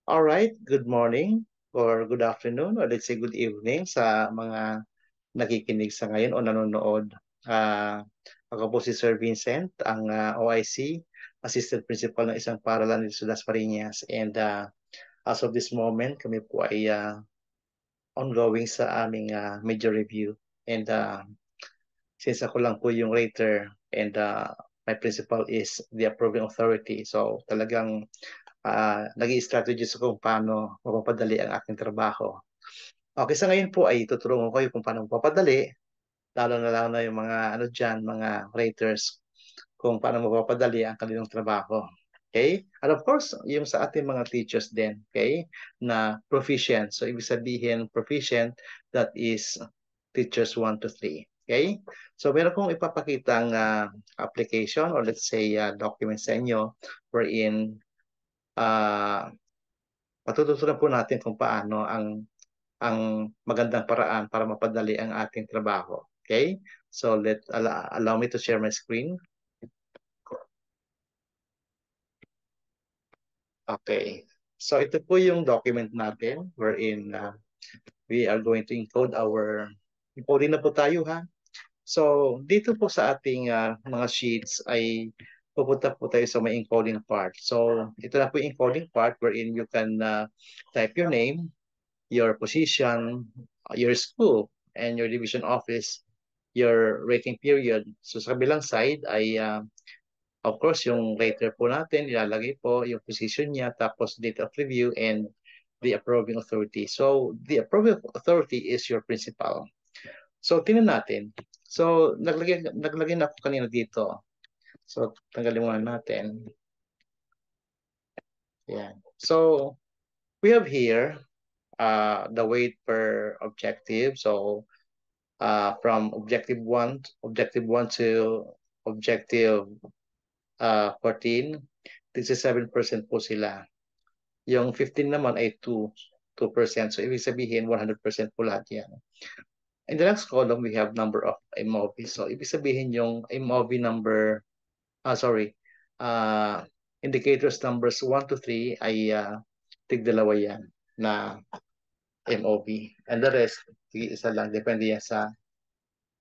Alright, good morning or good afternoon or let's say good evening sa mga nakikinig sa ngayon o nanonood. Ako po si Sir Vincent, ang OIC, Assistant Principal ng isang paaralan dito sa Las Marinas. And as of this moment, kami po ay ongoing sa aming major review. And since ako lang po yung rater and my principal is the approving authority, so talagang nag-i-strategies ako kung paano mapapadali ang aking trabaho. Okay, sa ngayon po ay tutulungan ko kayo kung paano mapapadali, lalo na yung mga ano diyan, mga raters, kung paano mapapadali ang kanilang trabaho. Okay? And of course, yung sa ating mga teachers din, okay? Na proficient. So, ibig sabihin, proficient, that is teachers 1 to 3. Okay? So, meron kong ipapakitang application or let's say document sa inyo wherein uh, matututunan po natin kung paano ang magandang paraan para mapadali ang ating trabaho. Okay? So allow me to share my screen. Okay. So ito po yung document natin wherein we are going to encode encoding na po tayo ha. So dito po sa ating mga sheets ay pupunta po tayo sa may encoding part. So ito na po yung encoding part wherein you can type your name, your position, your school, and your division office, your rating period. So sa kabilang side ay of course yung rater po natin, ilalagay po yung position niya, tapos date of review and the approving authority. So the approving authority is your principal. So tingnan natin. So naglagay na ako kanina dito. So tanggalin muna natin. Yan. So we have here the weight per objective. So from objective one to objective 14, 7% po sila. Yung 15 naman ay 2%. So, ibig sabihin, 100% po lahat yan. In the next column, we have number of MOV. So, ibig sabihin yung MOV number, uh, indicators numbers 1 to 3 ay tig-dalawa yan na MOV. And the rest, isa lang, depende yan sa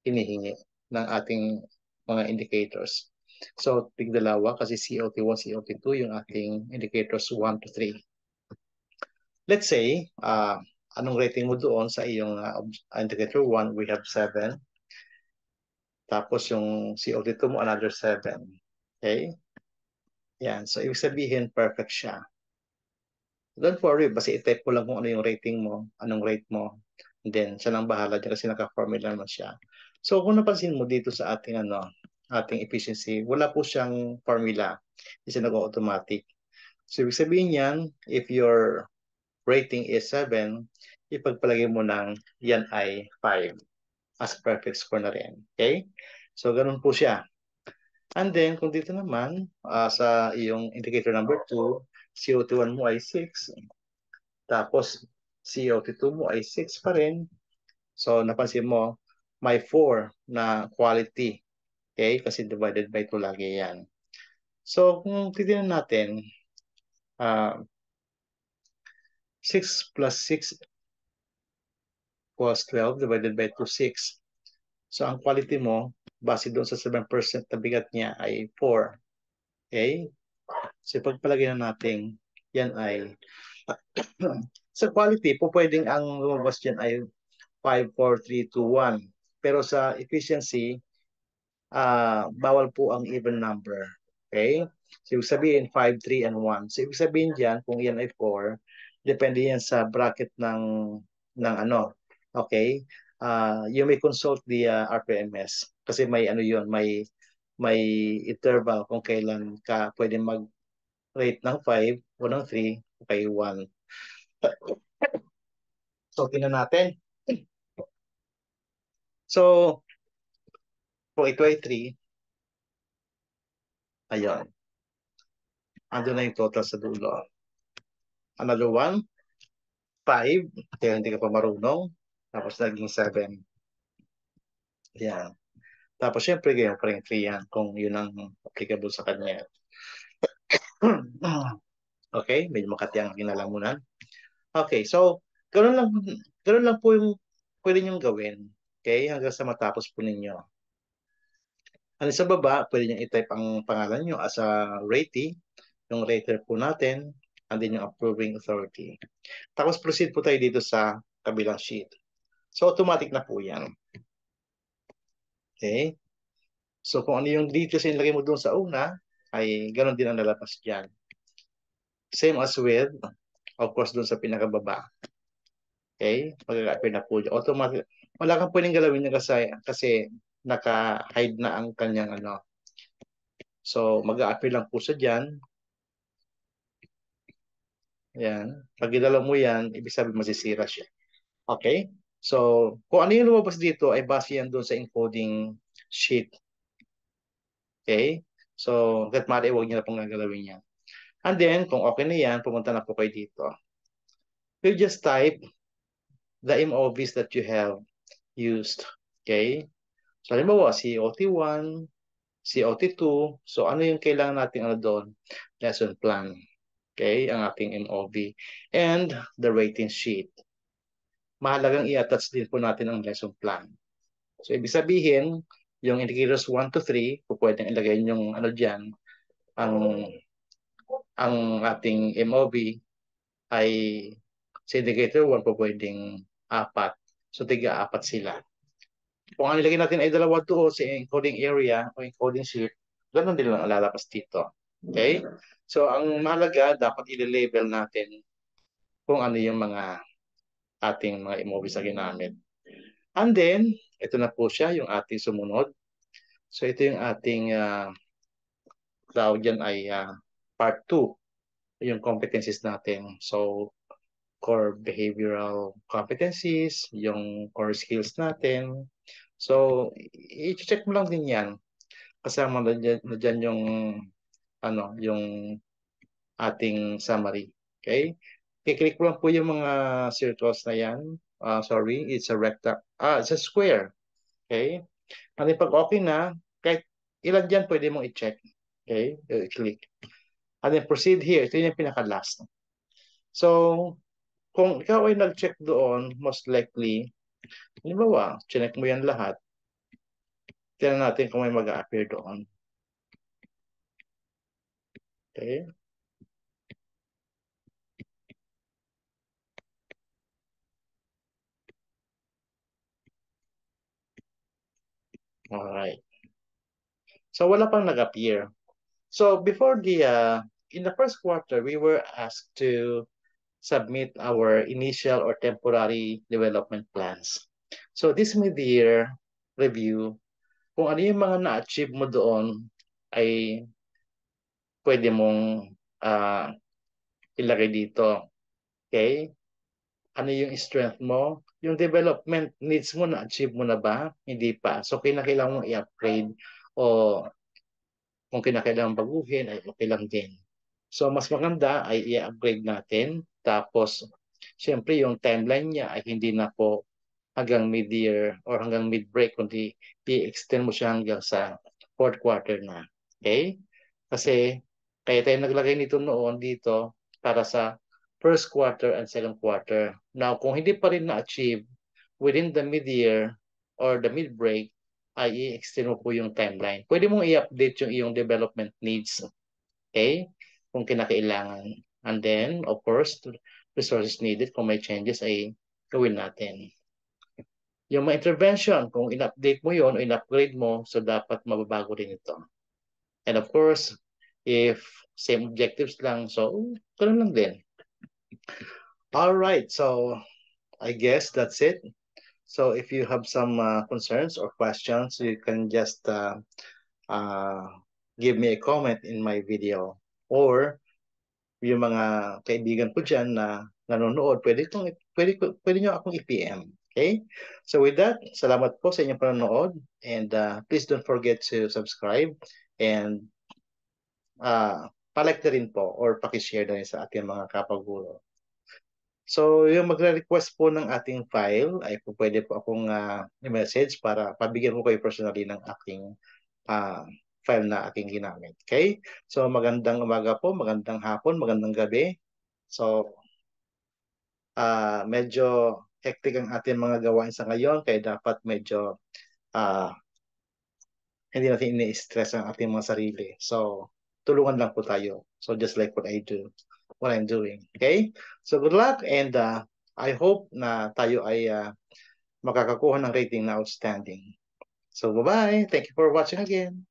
hinihingi ng ating mga indicators. So, tigdalawa kasi COT1, COT2 yung ating indicators 1 to 3. Let's say, anong rating mo doon sa iyong indicator 1, we have 7. Tapos yung COT2 mo, another 7. Okay? Yan. So, ibig sabihin, perfect siya. Don't worry, basta i-type mo lang kung ano yung rating mo, anong rate mo. And then, siya nang bahala dyan kasi naka-formula naman siya. So, kung napansin mo dito sa ating efficiency, wala po siyang formula. Kasi nag-automatic. So, ibig sabihin yan, if your rating is 7, ipagpalagay mo ng yan ay 5 as perfect score na rin. Okay? So, ganun po siya. And then, kung dito naman, sa iyong indicator number 2, CO2 mo ay 6, tapos CO2 mo ay 6 pa rin. So, napansin mo, may 4 na quality. Okay? Kasi divided by 2 lagi yan. So, kung titignan natin, 6 plus 6 equals 12 divided by 2, 6. So, ang quality mo, base doon sa 7% na bigat niya ay 4. Okay? So, pagpalagay na natin, yan ay sa quality po pwedeng ang lumabas dyan ay 5, 4, 3, 2, 1. Pero sa efficiency, bawal po ang even number. Okay? So, ibig sabihin 5, 3, and 1. So, ibig sabihin dyan, kung yan ay 4, depende yan sa bracket ng ano. Okay? You may consult the RPMS kasi may ano yun, may interval kung kailan ka pwede mag-rate ng 5 o ng 3 o kay 1. So, tingnan natin. So, kung ito ay 3, ayun. Ando na yung total sa dulo. Another 1, 5, kaya hindi ka pa marunong. Tapos naging 7. Yan. Tapos syempre, ganyan pa rin 3 yan kung yun ang applicable sa kanya. Okay? Medyo makati ang kinalamunan. Okay, so ganun lang po yung pwede niyong gawin. Okay? Hanggang sa matapos po ninyo. Ano sa baba, pwede niyong i-type ang pangalan niyo as a ratee, yung rater po natin, and then yung approving authority. Tapos proceed po tayo dito sa kabilang sheet. So automatic na po yan. Okay? So kung ano yung details yung ilagay mo doon sa una, ay ganoon din ang lalabas dyan. Same as with, of course, doon sa pinakababa. Okay? Mag-appear na po dyan. Automatic. Wala kang pwedeng galawin niya kasi naka-hide na ang kanyang ano. So mag-appear lang po siya dyan. Yan. Pag idalaw mo yan, ibig sabihin masisira siya. Okay? So, kung ano yung lumabas dito ay base yan doon sa encoding sheet. Okay? So, hanggat maaari, huwag niyo na pong gagalawin yan. And then, kung okay na yan, pumunta na po kayo dito. You just type the MOVs that you have used. Okay? So, halimbawa, COT1, COT2. So, ano yung kailangan natin ano doon? Lesson plan. Okay? Ang ating MOV. And the rating sheet. Mahalagang i-attach din po natin ang lesson plan. So, ibig sabihin, yung indicators 1 to 3, kung pwedeng ilagay yung ano dyan, ang ating MOV ay sa indicator 1 po pwedeng 4. So, tiga-4 sila. Kung ang ilagay natin ay dalawa doon sa encoding area o encoding sheet, ganun din lang ang lalabas dito. Okay? So, ang mahalaga, dapat i-label natin kung ano yung mga ating mga MOVs na ginamit. And then, ito na po siya, yung ating sumunod. So, ito yung ating tawag dyan ay part 2, yung competencies natin. So, core behavioral competencies, yung core skills natin. So, i-check mo lang din yan. Kasama na dyan yung, ano, yung ating summary. Okay? I-click mo lang po yung mga circles na yan. Sorry, it's a rectangle. It's a square. Okay? Ano pag okay na, kahit ilan dyan pwede mong i-check. Okay? I-click. And then proceed here. Ito yung pinaka-last. So, kung ikaw ay nag-check doon, most likely, halimbawa, check mo yan lahat. Tignan natin kung may mag-a-appear doon. Okay? Alright. So, wala pang nag-appear. So, before in the first quarter, we were asked to submit our initial or temporary development plans. So, this mid-year review, kung ano yung mga na-achieve mo doon, ay pwede mong uh, ilagay dito. Okay? Ano yung strength mo? Yung development needs mo na-achieve mo na ba? Hindi pa. So, kinakailangan mong i-upgrade o kung kinakailangan baguhin ay okay lang din. So, mas maganda ay i-upgrade natin. Tapos, syempre yung timeline niya ay hindi na po hanggang mid-year or hanggang mid-break, kundi i-extend mo siya hanggang sa fourth quarter na. Okay? Kasi, kaya tayo naglagay nito noon dito para sa first quarter and second quarter. Now, kung hindi pa rin na-achieve within the mid-year or the mid-break, ay i-extend mo po yung timeline. Pwede mong i-update yung iyong development needs. Okay? Kung kinakailangan. And then, of course, resources needed kung may changes ay gawin natin. Yung mga intervention, kung in-update mo yon o in-upgrade mo, so dapat mababago rin ito. And of course, if same objectives lang, so ganun lang din. All right, so I guess that's it. So if you have some concerns or questions, you can just uh, give me a comment in my video. Or yung mga kaibigan ko dyan na nanonood, pwede nyo akong i-PM. Okay? So with that, salamat po sa inyong panonood and please don't forget to subscribe and palike na rin po or pakishare na rin sa ating mga kapaguro. So, yung magre-request po ng ating file ay po pwede po akong i-message para pabigyan ko kayo personally ng aking file na aking ginamit. Okay? So magandang umaga po, magandang hapon, magandang gabi. So medyo hectic ang ating mga gawain sa ngayon kaya dapat medyo ah, hindi natin ini-stress ang ating mga sarili. So tulungan lang po tayo. So just like what I do, what I'm doing. Okay? So good luck and I hope na tayo ay makakakuha ng rating na outstanding. So bye-bye. Thank you for watching again.